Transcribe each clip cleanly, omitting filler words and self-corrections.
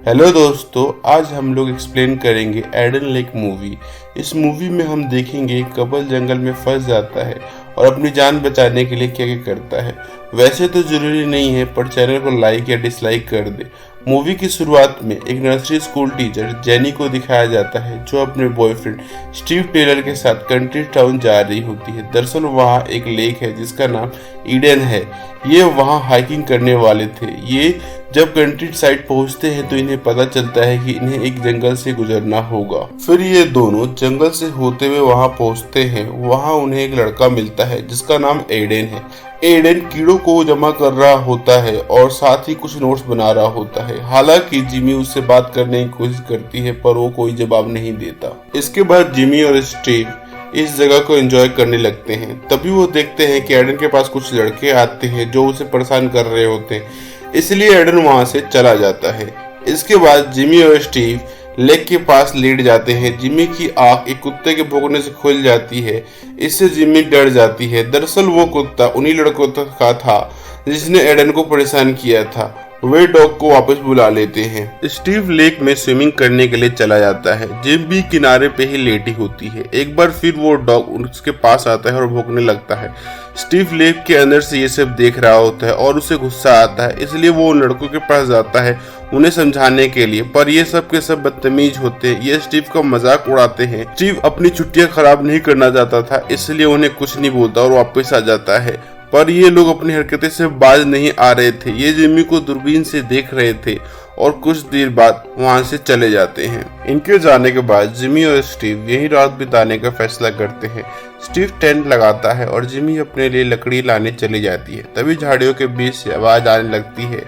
Hello दोस्तों, आज हम लोग एक्सप्लेन करेंगे एडन लेक मूवी। इस मूवी में हम देखेंगे कपल जंगल में फंस जाता है और अपनी जान बचाने के लिए क्या क्या करता है। वैसे तो जरूरी नहीं है, पर चैनल को लाइक या डिसलाइक कर दे। मूवी की शुरुआत में एक नर्सरी स्कूल टीचर जेनी को दिखाया जाता है जो अपने बॉयफ्रेंड स्टीव टेलर के साथ कंट्री टाउन जा रही होती है। दरअसल वहाँ एक लेक है जिसका नाम ईडन है। ये वहाँ हाइकिंग करने वाले थे। ये जब कंट्री साइड पहुंचते हैं तो इन्हें पता चलता है कि इन्हें एक जंगल से गुजरना होगा। फिर ये दोनों जंगल से होते हुए वहां पहुंचते हैं। वहां उन्हें एक लड़का मिलता है जिसका नाम एडन है। एडन कीड़ों को जमा कर रहा होता है और साथ ही कुछ नोट्स बना रहा होता है। हालांकि जिमी उससे बात करने की कोशिश करती है पर वो कोई जवाब नहीं देता। इसके बाद जिमी और स्टीव इस जगह को एंजॉय करने लगते हैं। तभी वो देखते हैं कि एडन के पास कुछ लड़के आते हैं जो उसे परेशान कर रहे होते हैं, इसलिए एडन वहां से चला जाता है। इसके बाद जिमी और स्टीव लेक के पास लेट जाते हैं। जिमी की आंख एक कुत्ते के भौंकने से खुल जाती है। इससे जिमी डर जाती है। दरअसल वो कुत्ता उन्हीं लड़कों का था जिसने एडन को परेशान किया था। वे डॉग को वापस बुला लेते हैं। स्टीव लेक में स्विमिंग करने के लिए चला जाता है। जिम भी किनारे पे ही लेटी होती है। एक बार फिर वो डॉग उसके पास आता है और भौंकने लगता है। स्टीव लेक के अंदर से ये सब देख रहा होता है और उसे गुस्सा आता है, इसलिए वो उन लड़कों के पास जाता है उन्हें समझाने के लिए, पर ये सब के सब बदतमीज होते हैं। ये स्टीव का मजाक उड़ाते हैं। स्टीव अपनी छुट्टियां खराब नहीं करना चाहता था, इसलिए उन्हें कुछ नहीं बोलता और वापस आ जाता है। पर ये लोग अपनी हरकतें से बाज नहीं आ रहे थे। ये जिमी को दूरबीन से देख रहे थे और कुछ देर बाद वहां से चले जाते हैं। इनके जाने के बाद जिमी और स्टीव यही रात बिताने का फैसला करते हैं। स्टीव टेंट लगाता है और जिमी अपने लिए लकड़ी लाने चली जाती है। तभी झाड़ियों के बीच से आवाज आने लगती है।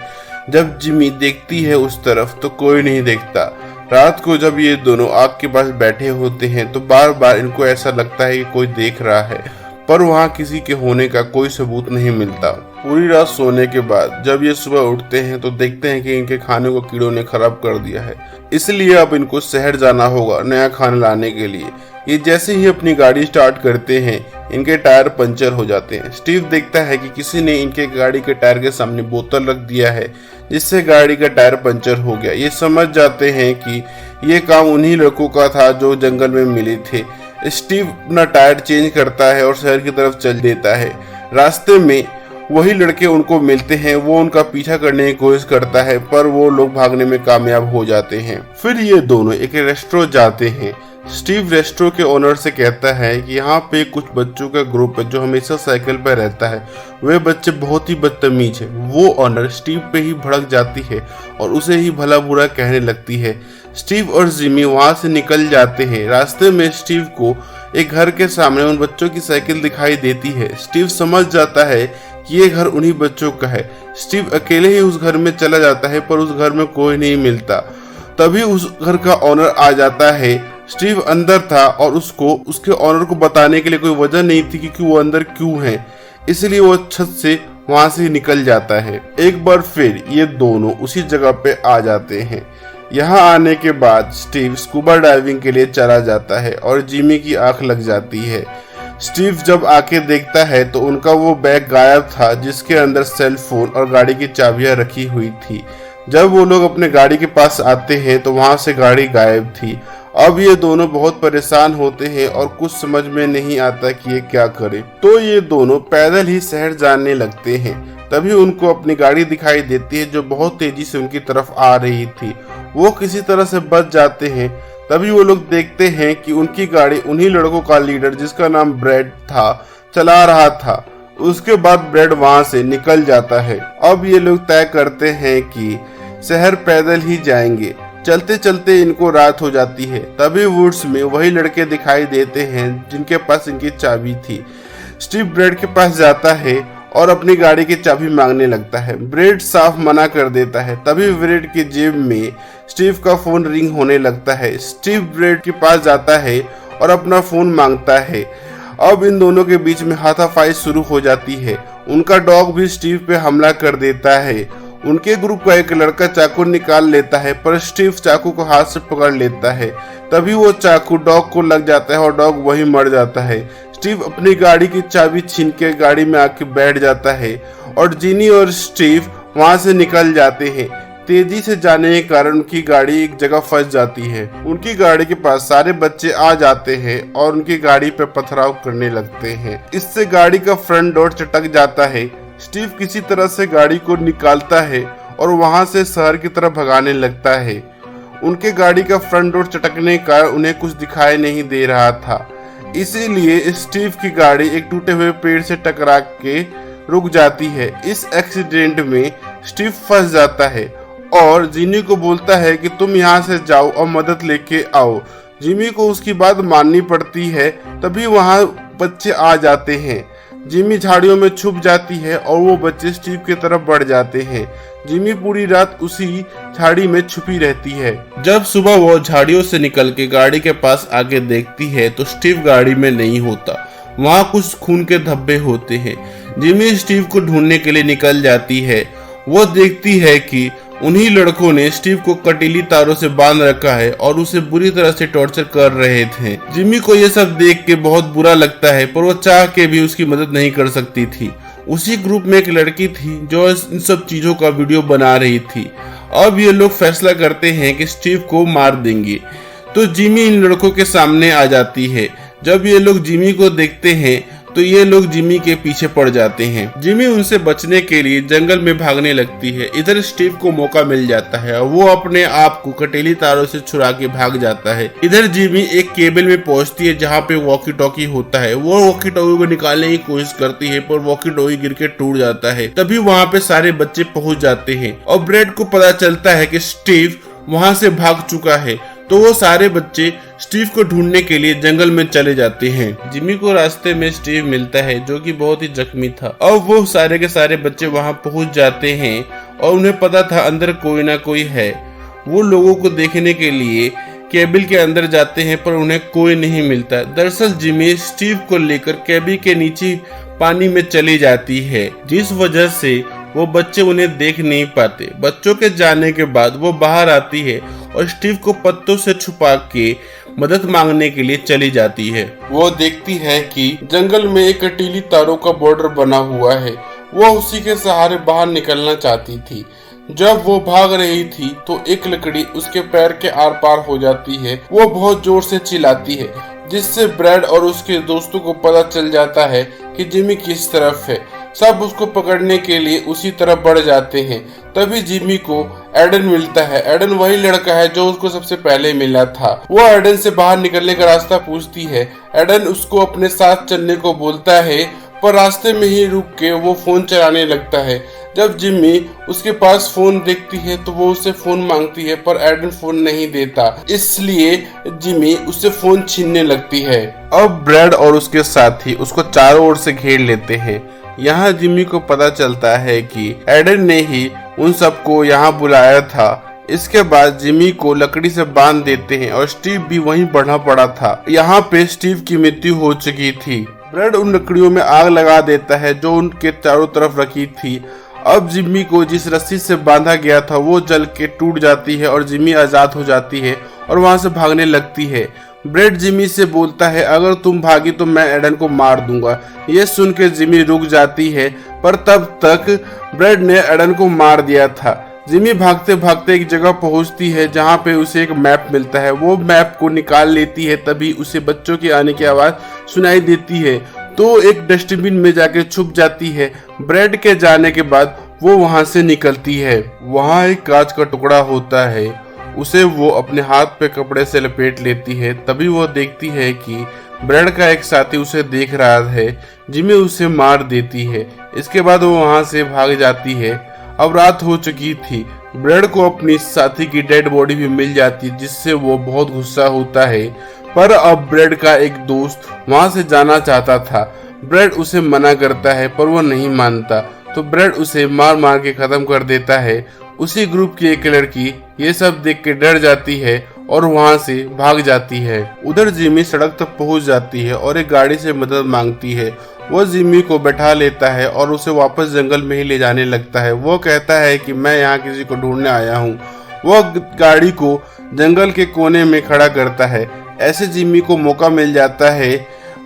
जब जिमी देखती है उस तरफ तो कोई नहीं देखता। रात को जब ये दोनों आग के पास बैठे होते हैं तो बार बार इनको ऐसा लगता है कि कोई देख रहा है, पर वहाँ किसी के होने का कोई सबूत नहीं मिलता। पूरी रात सोने के बाद जब ये सुबह उठते हैं तो देखते हैं कि इनके खाने को कीड़ों ने खराब कर दिया है, इसलिए अब इनको शहर जाना होगा नया खाना लाने के लिए। ये जैसे ही अपनी गाड़ी स्टार्ट करते हैं इनके टायर पंचर हो जाते हैं। स्टीव देखता है कि किसी ने इनके गाड़ी के टायर के सामने बोतल रख दिया है जिससे गाड़ी का टायर पंचर हो गया। ये समझ जाते हैं कि ये काम उन्हीं लड़कों का था जो जंगल में मिले थे। स्टीव अपना टायर चेंज करता है और शहर की तरफ चल देता है। रास्ते में वही लड़के उनको मिलते हैं। वो उनका पीछा करने की कोशिश करता है पर वो लोग भागने में कामयाब हो जाते हैं। फिर ये दोनों एक रेस्टोरेंट जाते हैं। स्टीव रेस्टोरेंट के ओनर से कहता है कि यहाँ पे कुछ बच्चों का ग्रुप है जो हमेशा साइकिल पर रहता है। वे बच्चे बहुत ही बदतमीज है। वो ओनर स्टीव पे ही भड़क जाती है और उसे ही भला बुरा कहने लगती है। स्टीव और जिमी वहां से निकल जाते हैं। रास्ते में स्टीव को एक घर के सामने उन बच्चों की साइकिल दिखाई देती है। स्टीव समझ जाता है कि ये घर उन्हीं बच्चों का है। स्टीव अकेले ही उस घर में चला जाता है पर उस घर में कोई नहीं मिलता। तभी उस घर का ओनर आ जाता है। स्टीव अंदर था और उसको उसके ओनर को बताने के लिए कोई वजह नहीं थी कि वो अंदर क्यों है, इसलिए वो छत से वहां से निकल जाता है। एक बार फिर ये दोनों उसी जगह पे आ जाते हैं। यहाँ आने के बाद स्टीव स्कूबा डाइविंग के लिए चला जाता है और जिमी की आंख लग जाती है। स्टीव जब आके देखता है तो उनका वो बैग गायब था जिसके अंदर सेल फोन और गाड़ी की चाबियां रखी हुई थी। जब वो लोग अपने गाड़ी के पास आते हैं तो वहां से गाड़ी गायब थी। अब ये दोनों बहुत परेशान होते हैं और कुछ समझ में नहीं आता कि ये क्या करे, तो ये दोनों पैदल ही शहर जाने लगते हैं। तभी उनको अपनी गाड़ी दिखाई देती है जो बहुत तेजी से उनकी तरफ आ रही थी। वो किसी तरह से बच जाते हैं। तभी वो लोग देखते हैं कि उनकी गाड़ी उन्हीं लड़कों का लीडर जिसका नाम ब्रैड था चला रहा था। उसके बाद ब्रैड वहां से निकल जाता है। अब ये लोग तय करते हैं कि शहर पैदल ही जाएंगे। चलते चलते इनको रात हो जाती है। तभी वुड्स में वही लड़के दिखाई देते हैं जिनके पास इनकी चाबी थी। स्टीव ब्रेड के पास जाता है और अपनी गाड़ी की चाबी मांगने लगता है। ब्रेड साफ मना कर देता है। तभी ब्रेड की जेब में स्टीव का फोन रिंग होने लगता है। स्टीव ब्रेड के पास जाता है और अपना फोन मांगता है। अब इन दोनों के बीच में हाथापाई शुरू हो जाती है। उनका डॉग भी स्टीव पे हमला कर देता है। उनके ग्रुप का एक लड़का चाकू निकाल लेता है पर स्टीव चाकू को हाथ से पकड़ लेता है। तभी वो चाकू डॉग को लग जाता है और डॉग वहीं मर जाता है। स्टीव अपनी गाड़ी की चाबी छीन के गाड़ी में आके बैठ जाता है और जिनी और स्टीव वहां से निकल जाते हैं। तेजी से जाने के कारण उनकी गाड़ी एक जगह फंस जाती है। उनकी गाड़ी के पास सारे बच्चे आ जाते हैं और उनकी गाड़ी पर पथराव करने लगते हैं। इससे गाड़ी का फ्रंट डोर चटक जाता है। स्टीव किसी तरह से गाड़ी को निकालता है और वहां से शहर की तरफ भगाने लगता है। उनके गाड़ी का फ्रंट डोर चटकने के कारण उन्हें कुछ दिखाई नहीं दे रहा था, इसीलिए स्टीव की गाड़ी एक टूटे हुए पेड़ से टकरा के रुक जाती है। इस एक्सीडेंट में स्टीव फंस जाता है और जिमी को बोलता है कि तुम यहाँ से जाओ और मदद लेके आओ। जिमी को उसकी बात माननी पड़ती है। तभी वहाँ बच्चे आ जाते हैं। जिमी झाड़ियों में छुप जाती है और वो बच्चे स्टीव की तरफ बढ़ जाते हैं। जिमी पूरी रात उसी झाड़ी में छुपी रहती है। जब सुबह वो झाड़ियों से निकल के गाड़ी के पास आके देखती है तो स्टीव गाड़ी में नहीं होता। वहाँ कुछ खून के धब्बे होते हैं। जिमी स्टीव को ढूंढने के लिए निकल जाती है। वो देखती है कि उन्हीं लड़कों ने स्टीव को कटीली तारों से बांध रखा है और उसे बुरी तरह से टॉर्चर कर रहे थे। जिमी को ये सब देख के बहुत बुरा लगता है, पर वो चाह के भी उसकी मदद नहीं कर सकती थी। उसी ग्रुप में एक लड़की थी जो इन सब चीजों का वीडियो बना रही थी। अब ये लोग फैसला करते हैं कि स्टीव को मार देंगे, तो जिमी इन लड़कों के सामने आ जाती है। जब ये लोग जिमी को देखते हैं तो ये लोग जिमी के पीछे पड़ जाते हैं। जिमी उनसे बचने के लिए जंगल में भागने लगती है। इधर स्टीव को मौका मिल जाता है और वो अपने आप को कटीली तारों से छुड़ा के भाग जाता है। इधर जिमी एक केबल में पहुंचती है जहाँ पे वॉकी टॉकी होता है। वो वॉकी टॉकी को निकालने की कोशिश करती है, पर वॉकी टॉकी गिर के टूट जाता है। तभी वहाँ पे सारे बच्चे पहुंच जाते हैं और ब्रेड को पता चलता है कि स्टीव वहाँ से भाग चुका है, तो वो सारे बच्चे स्टीव को ढूंढने के लिए जंगल में चले जाते हैं। जिमी को रास्ते में स्टीव मिलता है जो कि बहुत ही जख्मी था। अब वो सारे के सारे बच्चे वहां पहुंच जाते हैं और उन्हें पता था अंदर कोई ना कोई है। वो लोगों को देखने के लिए केबिल के अंदर जाते हैं, पर उन्हें कोई नहीं मिलता। दरअसल जिमी स्टीव को लेकर केबिल के नीचे पानी में चली जाती है, जिस वजह से वो बच्चे उन्हें देख नहीं पाते। बच्चों के जाने के बाद वो बाहर आती है और स्टीव को पत्तों से छुपा के मदद मांगने के लिए चली जाती है। वो देखती है कि जंगल में एक कटीली तारों का बॉर्डर बना हुआ है। वो उसी के सहारे बाहर निकलना चाहती थी। जब वो भाग रही थी तो एक लकड़ी उसके पैर के आर पार हो जाती है। वो बहुत जोर से चिल्लाती है, जिससे ब्रैड और उसके दोस्तों को पता चल जाता है कि जिमी किस तरफ है। सब उसको पकड़ने के लिए उसी तरफ बढ़ जाते हैं। तभी जिमी को एडन मिलता है। एडन वही लड़का है जो उसको सबसे पहले मिला था। वो एडन से बाहर निकलने का रास्ता पूछती है। एडन उसको अपने साथ चलने को बोलता है, पर रास्ते में ही रुक के वो फोन चलाने लगता है। जब जिमी उसके पास फोन देखती है तो वो उससे फोन मांगती है, पर एडन फोन नहीं देता, इसलिए जिमी उससे फोन छीनने लगती है। अब ब्रैड और उसके साथी उसको चारों ओर से घेर लेते हैं। यहाँ जिमी को पता चलता है कि एडन ने ही उन सबको यहाँ बुलाया था। इसके बाद जिमी को लकड़ी से बांध देते हैं और स्टीव भी वहीं बढ़ा पड़ा था। यहाँ पे स्टीव की मृत्यु हो चुकी थी। ब्रैड उन लकड़ियों में आग लगा देता है जो उनके चारों तरफ रखी थी। अब जिमी को जिस रस्सी से बांधा गया था वो जल के टूट जाती है और जिमी आजाद हो जाती है और वहां से भागने लगती है। ब्रैड जिमी से बोलता है, अगर तुम भागी तो मैं एडन को मार दूंगा। ये सुन के जिमी रुक जाती है, पर तब तक ब्रैड ने एडन को मार दिया था। जिमी भागते भागते एक जगह पहुंचती है जहां पे उसे एक मैप मिलता है। वो मैप को निकाल लेती है, तभी उसे बच्चों के आने की आवाज सुनाई देती है, तो एक डस्टबिन में जाके छुप जाती है। ब्रैड के जाने के बाद वो वहां से निकलती है। वहां एक कांच का टुकड़ा होता है, उसे वो अपने हाथ पे कपड़े से लपेट लेती है। तभी वो देखती है कि ब्रैड का एक साथी उसे देख रहा है। जिमी उसे मार देती है। इसके बाद वो वहां से भाग जाती है। अब रात हो चुकी थी। ब्रैड को अपनी साथी की डेड बॉडी भी मिल जाती, जिससे वो बहुत गुस्सा होता है। पर अब ब्रैड का एक दोस्त वहां से जाना चाहता था। ब्रैड उसे मना करता है, पर वो नहीं मानता, तो ब्रैड उसे मार मार के खत्म कर देता है। उसी ग्रुप की एक लड़की ये सब देख के डर जाती है और वहां से भाग जाती है। उधर जिमी सड़क तक पहुंच जाती है और एक गाड़ी से मदद मांगती है। वो जिमी को बैठा लेता है और उसे वापस जंगल में ही ले जाने लगता है। वो कहता है कि मैं यहाँ किसी को ढूंढने आया हूँ। वो गाड़ी को जंगल के कोने में खड़ा करता है। ऐसे जिमी को मौका मिल जाता है।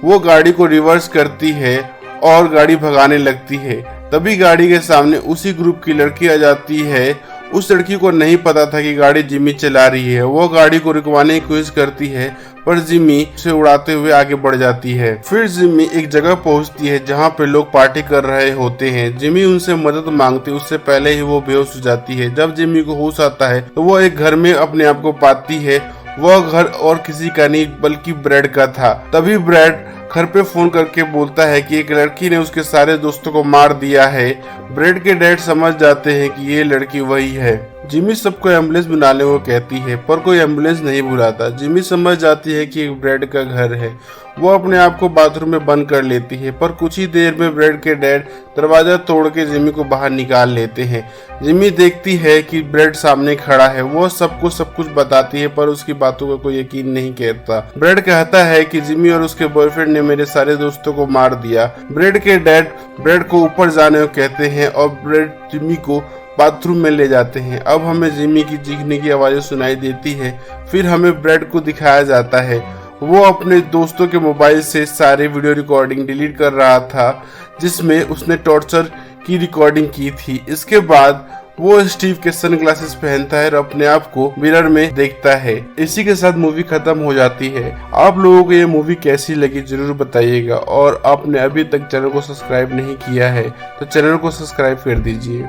वो गाड़ी को रिवर्स करती है और गाड़ी भगाने लगती है। तभी गाड़ी के सामने उसी ग्रुप की लड़की आ जाती है उस लड़की को नहीं पता था कि गाड़ी जिमी चला रही है। वो गाड़ी को रुकवाने की कोशिश करती है पर जिमी उसे उड़ाते हुए आगे बढ़ जाती है। फिर जिमी एक जगह पहुंचती है जहां पे लोग पार्टी कर रहे होते हैं। जिमी उनसे मदद मांगती, उससे पहले ही वो बेहोश हो जाती है। जब जिमी को होश आता है तो वो एक घर में अपने आप को पाती है। वह घर और किसी का नहीं बल्कि ब्रैड का था। तभी ब्रैड घर पे फोन करके बोलता है कि एक लड़की ने उसके सारे दोस्तों को मार दिया है। ब्रैड के डैड समझ जाते हैं कि ये लड़की वही है। जिमी सबको एम्बुलेंस बुलाने को कहती है पर कोई एम्बुलेंस नहीं बुलाता। जिमी समझ जाती है कि ब्रैड का घर है। वो अपने आप को बाथरूम में बंद कर लेती है पर कुछ ही देर में ब्रैड के डैड दरवाजा तोड़ के जिमी को बाहर निकाल लेते हैं। जिमी देखती है कि ब्रैड सामने खड़ा है। वो सबको सब कुछ बताती है पर उसकी बातों का कोई यकीन नहीं करता। ब्रैड कहता है कि जिमी और उसके बॉयफ्रेंड ने मेरे सारे दोस्तों को मार दिया। ब्रैड के डैड ब्रैड को ऊपर जाने को कहते हैं और ब्रैड जिमी को बाथरूम में ले जाते हैं। अब हमें जिमी की चीखने की आवाजें सुनाई देती है। फिर हमें ब्रैड को दिखाया जाता है। वो अपने दोस्तों के मोबाइल से सारे वीडियो रिकॉर्डिंग डिलीट कर रहा था जिसमें उसने टॉर्चर की रिकॉर्डिंग की थी। इसके बाद वो स्टीव के सनग्लासेस पहनता है और अपने आप को मिरर में देखता है। इसी के साथ मूवी खत्म हो जाती है। आप लोगों को ये मूवी कैसी लगी जरूर बताइएगा और आपने अभी तक चैनल को सब्सक्राइब नहीं किया है तो चैनल को सब्सक्राइब कर दीजिए।